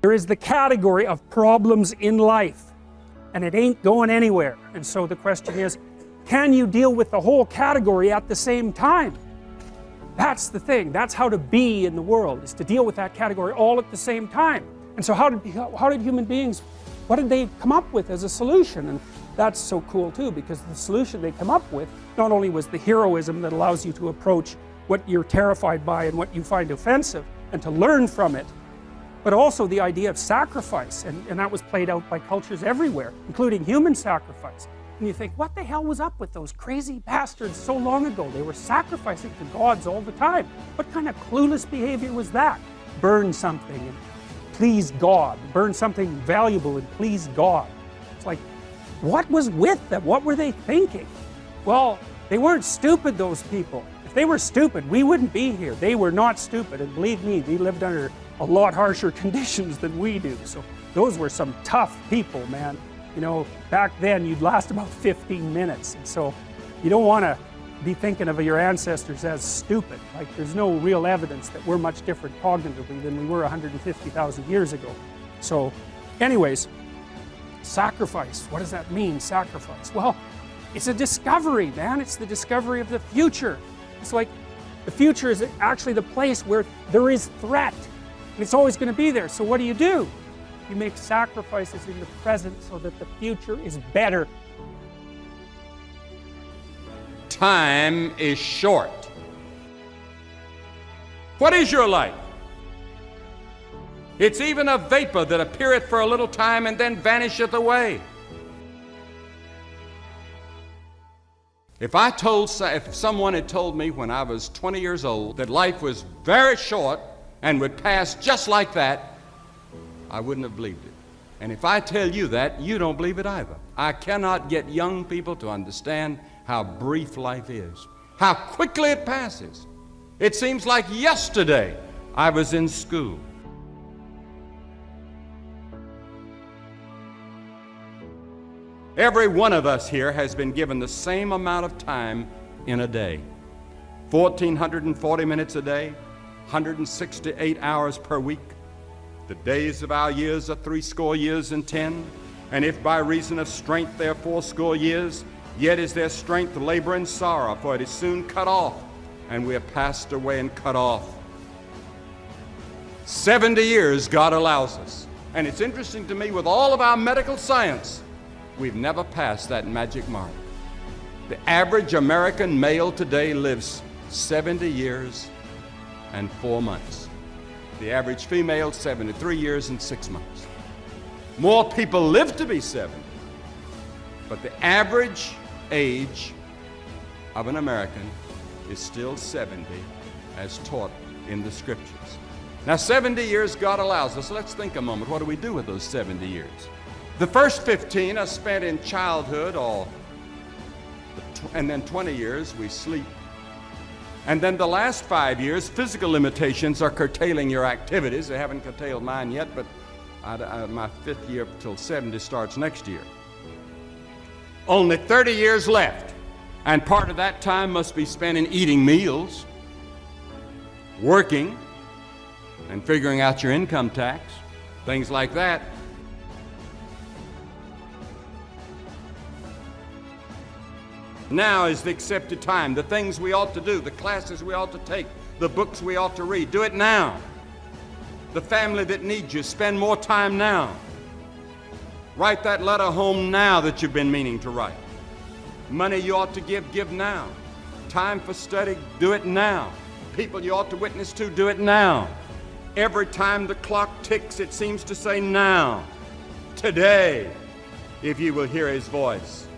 There is the category of problems in life, and it ain't going anywhere. And so the question is, can you deal with the whole category at the same time? That's the thing. That's how to be in the world, is to deal with that category all at the same time. And so how did human beings, what did they come up with as a solution? And that's so cool too, because the solution they come up with not only was the heroism that allows you to approach what you're terrified by and what you find offensive and to learn from it, but also the idea of sacrifice, and that was played out by cultures everywhere, including human sacrifice. And you think, what the hell was up with those crazy bastards so long ago? They were sacrificing to gods all the time. What kind of clueless behavior was that? Burn something and please God. Burn something valuable and please God. It's like, what was with them? What were they thinking? Well, they weren't stupid, those people. If they were stupid, we wouldn't be here. They were not stupid, and believe me, they lived under a lot harsher conditions than we do. So those were some tough people, man. You know, back then you'd last about 15 minutes. And so you don't want to be thinking of your ancestors as stupid. Like, there's no real evidence that we're much different cognitively than we were 150,000 years ago. So anyways, sacrifice. What does that mean, sacrifice? Well, it's a discovery, man. It's the discovery of the future. It's like the future is actually the place where there is threat. And it's always going to be there. So what do? You make sacrifices in the present so that the future is better. Time is short. What is your life? It's even a vapor that appeareth for a little time and then vanisheth away. If someone had told me when I was 20 years old that life was very short and would pass just like that, I wouldn't have believed it. And if I tell you that, you don't believe it either. I cannot get young people to understand how brief life is, how quickly it passes. It seems like yesterday I was in school. Every one of us here has been given the same amount of time in a day. 1,440 minutes a day, 168 hours per week. The days of our years are 80 years and 10, and if by reason of strength they are 80 years, yet is their strength labor and sorrow, for it is soon cut off, and we are passed away and cut off. 70 years God allows us. And it's interesting to me, with all of our medical science, we've never passed that magic mark. The average American male today lives 70 years and 4 months. The average female, 73 years and 6 months. More people live to be 70, but the average age of an American is still 70, as taught in the Scriptures. Now, 70 years God allows us. Let's think a moment. What do we do with those 70 years? The first 15 are spent in childhood, and then 20 years we sleep. And then the last 5 years, physical limitations are curtailing your activities. They haven't curtailed mine yet, but my 5th year till 70 starts next year. Only 30 years left, and part of that time must be spent in eating meals, working, and figuring out your income tax, things like that. Now is the accepted time. The things we ought to do, the classes we ought to take, the books we ought to read, do it now. The family that needs you, spend more time now. Write that letter home now that you've been meaning to write. Money you ought to give now. Time for study, do it now. People you ought to witness to, do it now. Every time the clock ticks, it seems to say now. Today, if you will hear His voice.